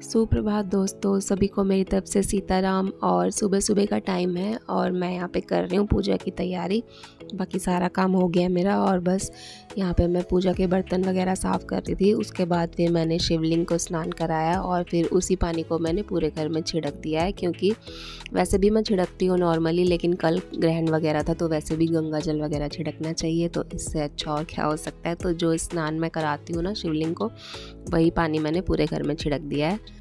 सुप्रभात दोस्तों, सभी को मेरी तरफ से सीताराम। और सुबह सुबह का टाइम है और मैं यहाँ पे कर रही हूँ पूजा की तैयारी। बाकी सारा काम हो गया मेरा और बस यहाँ पे मैं पूजा के बर्तन वगैरह साफ़ कर रही थी। उसके बाद फिर मैंने शिवलिंग को स्नान कराया और फिर उसी पानी को मैंने पूरे घर में छिड़क दिया है, क्योंकि वैसे भी मैं छिड़कती हूँ नॉर्मली, लेकिन कल ग्रहण वगैरह था तो वैसे भी गंगा जल वगैरह छिड़कना चाहिए, तो इससे अच्छा और क्या हो सकता है। तो जो स्नान मैं कराती हूँ ना शिवलिंग को, वही पानी मैंने पूरे घर में छिड़क दिया है।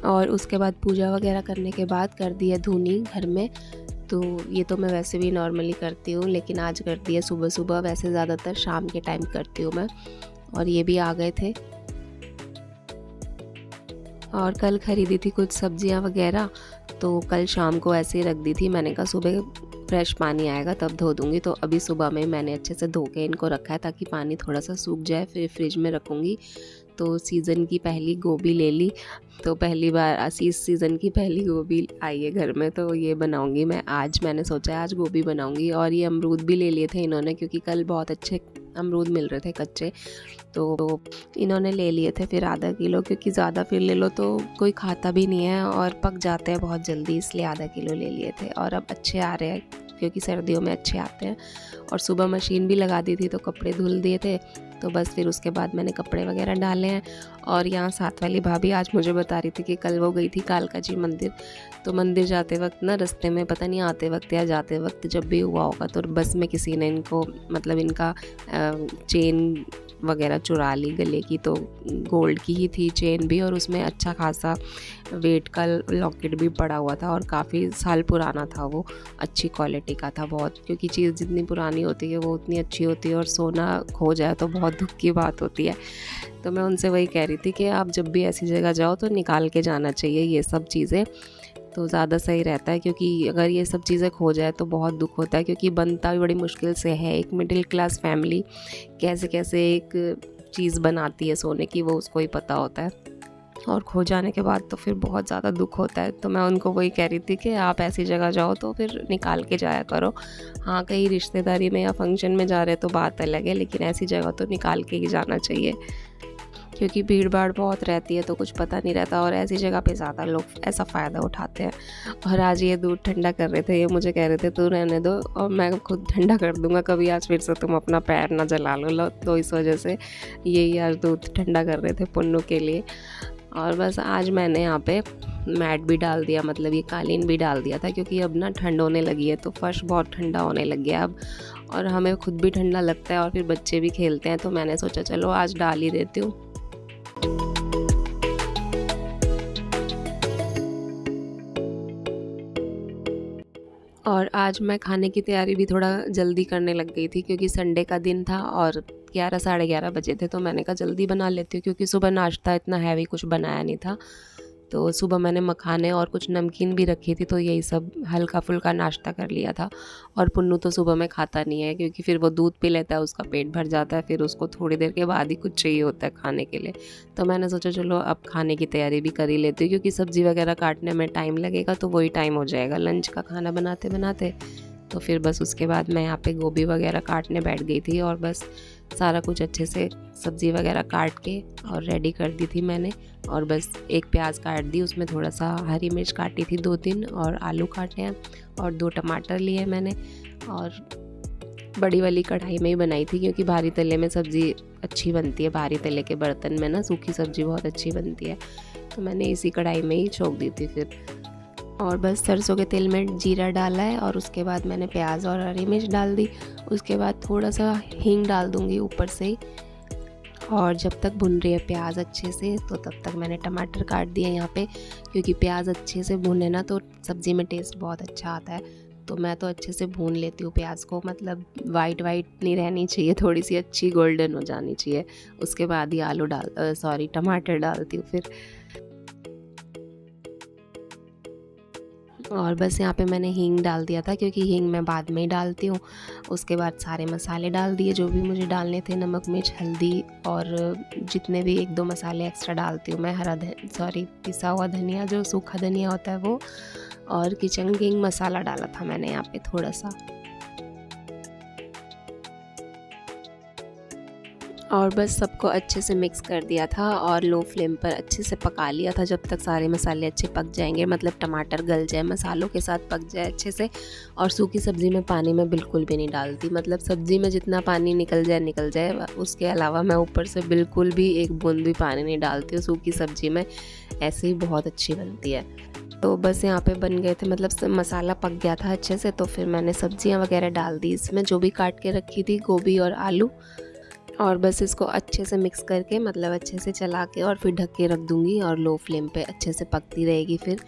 और उसके बाद पूजा वगैरह करने के बाद कर दी है धुनी घर में। तो ये तो मैं वैसे भी नॉर्मली करती हूँ, लेकिन आज कर दी है सुबह सुबह। वैसे ज़्यादातर शाम के टाइम करती हूँ मैं। और ये भी आ गए थे और कल ख़रीदी थी कुछ सब्जियाँ वगैरह, तो कल शाम को ऐसे ही रख दी थी। मैंने कहा सुबह फ्रेश पानी आएगा तब धो दूँगी, तो अभी सुबह में मैंने अच्छे से धो के इनको रखा है ताकि पानी थोड़ा सा सूख जाए, फिर फ्रिज में रखूँगी। तो सीज़न की पहली गोभी ले ली, तो पहली बार इस सीज़न की पहली गोभी आई है घर में, तो ये बनाऊँगी मैं आज। मैंने सोचा है आज गोभी बनाऊँगी। और ये अमरूद भी ले लिए थे इन्होंने, क्योंकि कल बहुत अच्छे अमरूद मिल रहे थे कच्चे, तो इन्होंने ले लिए थे फिर आधा किलो, क्योंकि ज़्यादा फिर ले लो तो कोई खाता भी नहीं है और पक जाते हैं बहुत जल्दी, इसलिए आधा किलो ले लिए थे। और अब अच्छे आ रहे हैं, क्योंकि सर्दियों में अच्छे आते हैं। और सुबह मशीन भी लगा दी थी तो कपड़े धुल दिए थे, तो बस फिर उसके बाद मैंने कपड़े वगैरह डाले हैं। और यहाँ साथ वाली भाभी आज मुझे बता रही थी कि कल वो गई थी कालका जी मंदिर, तो मंदिर जाते वक्त ना रास्ते में, पता नहीं आते वक्त या जाते वक्त जब भी हुआ होगा, तो बस में किसी ने इनको मतलब इनका चेन वगैरह चुरा ली गले की। तो गोल्ड की ही थी चेन भी, और उसमें अच्छा खासा वेट का लॉकेट भी पड़ा हुआ था और काफ़ी साल पुराना था वो, अच्छी क्वालिटी का था बहुत। क्योंकि चीज़ जितनी पुरानी होती है वो उतनी अच्छी होती है, और सोना खो जाए तो बहुत दुख की बात होती है। तो मैं उनसे वही कह रही थी कि आप जब भी ऐसी जगह जाओ तो निकाल के जाना चाहिए ये सब चीज़ें, तो ज़्यादा सही रहता है। क्योंकि अगर ये सब चीज़ें खो जाए तो बहुत दुख होता है, क्योंकि बनता भी बड़ी मुश्किल से है। एक मिडिल क्लास फैमिली कैसे कैसे एक चीज़ बनाती है सोने की, वो उसको ही पता होता है। और खो जाने के बाद तो फिर बहुत ज़्यादा दुख होता है। तो मैं उनको वही कह रही थी कि आप ऐसी जगह जाओ तो फिर निकाल के जाया करो। हाँ, कहीं रिश्तेदारी में या फंक्शन में जा रहे तो बात अलग है, लेकिन ऐसी जगह तो निकाल के ही जाना चाहिए, क्योंकि भीड़ भाड़ बहुत रहती है तो कुछ पता नहीं रहता, और ऐसी जगह पे ज़्यादा लोग ऐसा फ़ायदा उठाते हैं। और आज ये दूध ठंडा कर रहे थे, ये मुझे कह रहे थे तू रहने दो और मैं खुद ठंडा कर दूंगा, कभी आज फिर से तुम अपना पैर ना जला लो। तो इस वजह से यही आज दूध ठंडा कर रहे थे पुन्नू के लिए। और बस आज मैंने यहाँ पे मैट भी डाल दिया, मतलब ये कालीन भी डाल दिया था, क्योंकि अब ना ठंड होने लगी है तो फर्श बहुत ठंडा होने लग गया अब, और हमें खुद भी ठंडा लगता है और फिर बच्चे भी खेलते हैं, तो मैंने सोचा चलो आज डाल ही देती हूँ। और आज मैं खाने की तैयारी भी थोड़ा जल्दी करने लग गई थी, क्योंकि संडे का दिन था और 11 साढ़े 11 बजे थे, तो मैंने कहा जल्दी बना लेती हूँ, क्योंकि सुबह नाश्ता इतना हैवी कुछ बनाया नहीं था। तो सुबह मैंने मखाने और कुछ नमकीन भी रखी थी, तो यही सब हल्का फुल्का नाश्ता कर लिया था। और पुन्नू तो सुबह में खाता नहीं है, क्योंकि फिर वो दूध पी लेता है, उसका पेट भर जाता है, फिर उसको थोड़ी देर के बाद ही कुछ चाहिए होता है खाने के लिए। तो मैंने सोचा चलो अब खाने की तैयारी भी कर ही लेती हूँ, क्योंकि सब्ज़ी वगैरह काटने में टाइम लगेगा, तो वही टाइम हो जाएगा लंच का खाना बनाते बनाते। तो फिर बस उसके बाद मैं यहाँ पे गोभी वगैरह काटने बैठ गई थी, और बस सारा कुछ अच्छे से सब्ज़ी वगैरह काट के और रेडी कर दी थी मैंने। और बस एक प्याज काट दी, उसमें थोड़ा सा हरी मिर्च काटी थी 2-3, और आलू काटे हैं, और 2 टमाटर लिए मैंने। और बड़ी वाली कढ़ाई में ही बनाई थी, क्योंकि भारी तले में सब्ज़ी अच्छी बनती है, भारी तले के बर्तन में ना सूखी सब्ज़ी बहुत अच्छी बनती है, तो मैंने इसी कढ़ाई में ही छोंक दी थी फिर। और बस सरसों के तेल में जीरा डाला है, और उसके बाद मैंने प्याज और हरी मिर्च डाल दी। उसके बाद थोड़ा सा हींग डाल दूँगी ऊपर से ही। और जब तक भुन रही है प्याज अच्छे से, तो तब तक मैंने टमाटर काट दिए यहाँ पे, क्योंकि प्याज अच्छे से भुने ना तो सब्ज़ी में टेस्ट बहुत अच्छा आता है। तो मैं तो अच्छे से भून लेती हूँ प्याज को, मतलब वाइट नहीं रहनी चाहिए, थोड़ी सी अच्छी गोल्डन हो जानी चाहिए। उसके बाद ही टमाटर डालती हूँ फिर। और बस यहाँ पे मैंने हींग डाल दिया था, क्योंकि हींग मैं बाद में ही डालती हूँ। उसके बाद सारे मसाले डाल दिए जो भी मुझे डालने थे, नमक मिर्च हल्दी, और जितने भी 1-2 मसाले एक्स्ट्रा डालती हूँ मैं। पिसा हुआ धनिया, जो सूखा धनिया होता है वो, और किचन किंग मसाला डाला था मैंने यहाँ पे थोड़ा सा। और बस सबको अच्छे से मिक्स कर दिया था और लो फ्लेम पर अच्छे से पका लिया था जब तक सारे मसाले अच्छे पक जाएंगे, मतलब टमाटर गल जाए, मसालों के साथ पक जाए अच्छे से। और सूखी सब्ज़ी में पानी मैं बिल्कुल भी नहीं डालती, मतलब सब्ज़ी में जितना पानी निकल जाए, उसके अलावा मैं ऊपर से बिल्कुल भी एक बूंद भी पानी नहीं डालती हूँ सूखी सब्ज़ी में, ऐसे ही बहुत अच्छी बनती है। तो बस यहाँ पे बन गए थे, मतलब मसाला पक गया था अच्छे से। तो फिर मैंने सब्जियाँ वगैरह डाल दी इसमें, जो भी काट के रखी थी, गोभी और आलू, और बस इसको अच्छे से मिक्स करके, मतलब अच्छे से चला के और फिर ढक के रख दूँगी और लो फ्लेम पे अच्छे से पकती रहेगी फिर।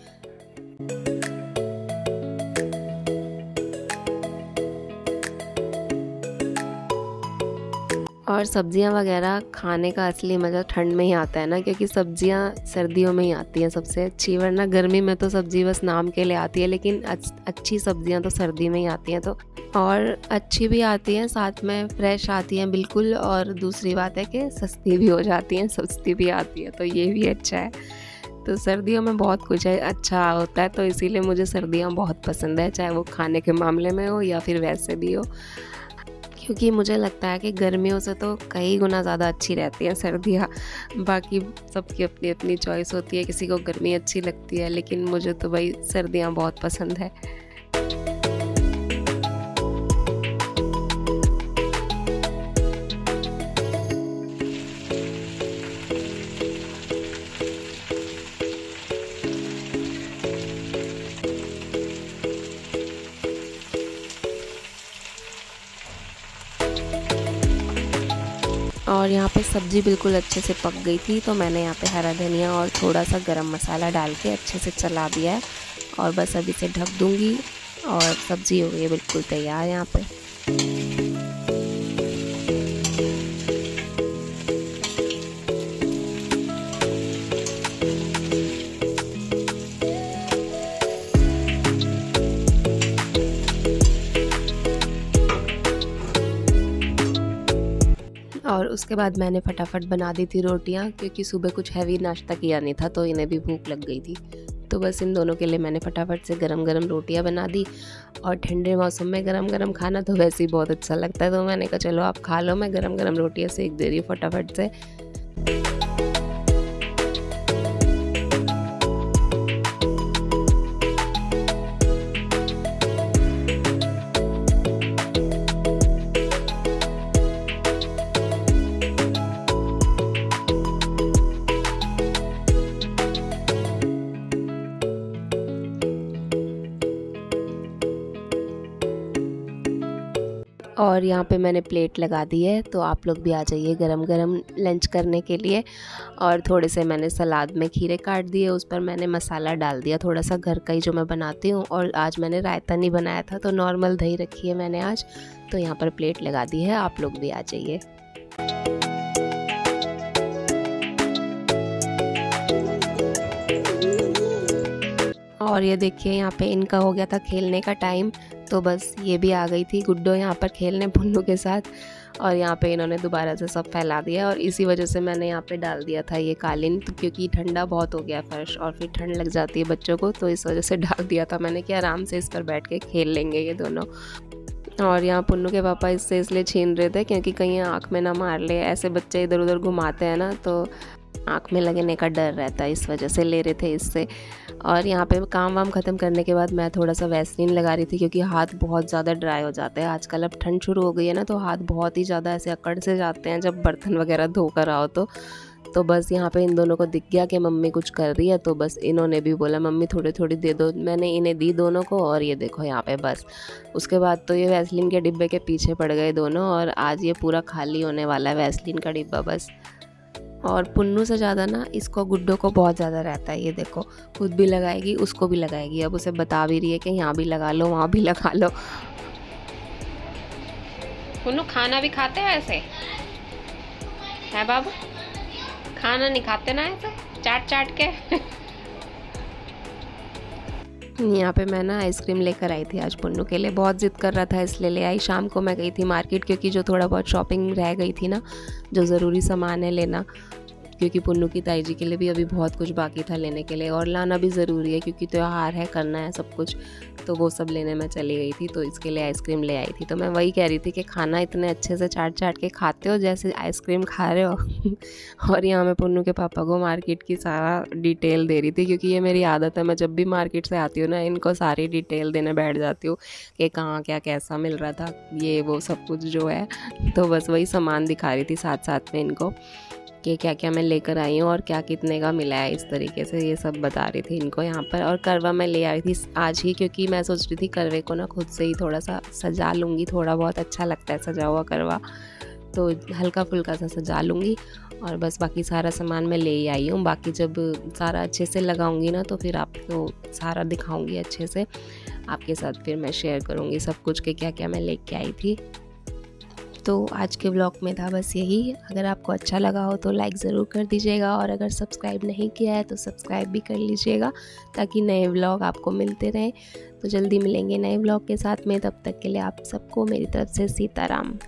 और सब्जियां वगैरह खाने का असली मज़ा ठंड में ही आता है ना, क्योंकि सब्जियां सर्दियों में ही आती हैं सबसे अच्छी, वरना गर्मी में तो सब्ज़ी बस नाम के लिए आती है, लेकिन अच्छी सब्जियां तो सर्दी में ही आती हैं। तो और अच्छी भी आती हैं, साथ में फ्रेश आती हैं बिल्कुल, और दूसरी बात है कि सस्ती भी हो जाती हैं, सस्ती भी आती है, तो ये भी अच्छा है। तो सर्दियों में बहुत कुछ है अच्छा होता है, तो इसीलिए मुझे सर्दियाँ बहुत पसंद है, चाहे वो खाने के मामले में हो या फिर वैसे भी हो, क्योंकि मुझे लगता है कि गर्मियों से तो कई गुना ज़्यादा अच्छी रहती हैं सर्दियाँ। बाकी सबकी अपनी अपनी चॉइस होती है, किसी को गर्मी अच्छी लगती है, लेकिन मुझे तो भाई सर्दियाँ बहुत पसंद है। और यहाँ पे सब्ज़ी बिल्कुल अच्छे से पक गई थी, तो मैंने यहाँ पे हरा धनिया और थोड़ा सा गरम मसाला डाल के अच्छे से चला दिया है, और बस अभी से ढक दूँगी और सब्ज़ी हो गई है बिल्कुल तैयार यहाँ पे। और उसके बाद मैंने फटाफट बना दी थी रोटियां, क्योंकि सुबह कुछ हैवी नाश्ता किया नहीं था, तो इन्हें भी भूख लग गई थी। तो बस इन दोनों के लिए मैंने फटाफट से गरम गरम रोटियां बना दी। और ठंडे मौसम में गरम गरम खाना तो वैसे ही बहुत अच्छा लगता है, तो मैंने कहा चलो आप खा लो, मैं गरम गरम रोटियां सेक दे रही हूँ फटाफट से। और यहाँ पे मैंने प्लेट लगा दी है, तो आप लोग भी आ जाइए गरम गरम लंच करने के लिए। और थोड़े से मैंने सलाद में खीरे काट दिए, उस पर मैंने मसाला डाल दिया थोड़ा सा घर का ही जो मैं बनाती हूँ। और आज मैंने रायता नहीं बनाया था, तो नॉर्मल दही रखी है मैंने आज, तो यहाँ पर प्लेट लगा दी है, आप लोग भी आ जाइए। और ये देखिए यहाँ पे इनका हो गया था खेलने का टाइम, तो बस ये भी आ गई थी गुड्डो यहाँ पर खेलने पुन्नू के साथ। और यहाँ पे इन्होंने दोबारा से सब फैला दिया, और इसी वजह से मैंने यहाँ पे डाल दिया था ये कालीन, तो क्योंकि ठंडा बहुत हो गया फर्श और फिर ठंड लग जाती है बच्चों को, तो इस वजह से डाल दिया था मैंने कि आराम से इस पर बैठ के खेल लेंगे ये दोनों। और यहाँ पुन्नू के पापा इससे इसलिए छीन रहे थे क्योंकि कहीं आँख में ना मार ले, ऐसे बच्चे इधर उधर घुमाते हैं ना, तो आँख में लगने का डर रहता है, इस वजह से ले रहे थे इससे। और यहाँ पे काम वाम ख़त्म करने के बाद मैं थोड़ा सा वैसलीन लगा रही थी, क्योंकि हाथ बहुत ज़्यादा ड्राई हो जाते हैं आजकल, अब ठंड शुरू हो गई है ना, तो हाथ बहुत ही ज़्यादा ऐसे अकड़ से जाते हैं जब बर्तन वगैरह धो कर आओ तो बस यहाँ पे इन दोनों को दिख गया कि मम्मी कुछ कर रही है, तो बस इन्होंने भी बोला मम्मी थोड़ी थोड़ी दे दो, मैंने इन्हें दी दोनों को। और ये देखो यहाँ पे बस उसके बाद तो ये वैसलीन के डिब्बे के पीछे पड़ गए दोनों, और आज ये पूरा खाली होने वाला है वैसलीन का डिब्बा बस। और पुन्नू से ज़्यादा ना इसको गुड्डो को बहुत ज़्यादा रहता है, ये देखो खुद भी लगाएगी, उसको भी लगाएगी, अब उसे बता भी रही है कि यहाँ भी लगा लो वहाँ भी लगा लो। पुन्नू खाना भी खाते हैं ऐसे है बाबू, खाना नहीं खाते ना ऐसे चाट चाट के। यहाँ पे मैं ना आइसक्रीम लेकर आई थी आज पुन्नू के लिए, बहुत ज़िद कर रहा था इसलिए ले आई। शाम को मैं गई थी मार्केट, क्योंकि जो थोड़ा बहुत शॉपिंग रह गई थी ना, जो ज़रूरी सामान है लेना, क्योंकि पुन्नू की ताई जी के लिए भी अभी बहुत कुछ बाकी था लेने के लिए, और लाना भी ज़रूरी है क्योंकि त्योहार है, करना है सब कुछ। तो वो सब लेने मैं चली गई थी, तो इसके लिए आइसक्रीम ले आई थी। तो मैं वही कह रही थी कि खाना इतने अच्छे से चाट चाट के खाते हो जैसे आइसक्रीम खा रहे हो। और यहाँ मैं पुन्नू के पापा को मार्केट की सारा डिटेल दे रही थी, क्योंकि ये मेरी आदत है, मैं जब भी मार्केट से आती हूँ ना इनको सारी डिटेल देने बैठ जाती हूँ कि कहाँ क्या कैसा मिल रहा था, ये वो सब कुछ जो है। तो बस वही सामान दिखा रही थी साथ साथ में इनको कि क्या क्या मैं लेकर आई हूँ और क्या कितने का मिला है, इस तरीके से ये सब बता रही थी इनको यहाँ पर। और करवा मैं ले आई थी आज ही, क्योंकि मैं सोच रही थी करवे को ना खुद से ही थोड़ा सा सजा लूँगी, थोड़ा बहुत अच्छा लगता है सजा हुआ करवा, तो हल्का फुल्का सा सजा लूँगी। और बस बाकी सारा सामान मैं ले ही आई हूँ। बाकी जब सारा अच्छे से लगाऊंगी ना तो फिर आपको सारा दिखाऊंगी अच्छे से आपके साथ, फिर मैं शेयर करूँगी सब कुछ कि क्या क्या मैं लेके आई थी। तो आज के व्लॉग में था बस यही। अगर आपको अच्छा लगा हो तो लाइक ज़रूर कर दीजिएगा, और अगर सब्सक्राइब नहीं किया है तो सब्सक्राइब भी कर लीजिएगा ताकि नए व्लॉग आपको मिलते रहें। तो जल्दी मिलेंगे नए व्लॉग के साथ में, तब तक के लिए आप सबको मेरी तरफ से सीताराम।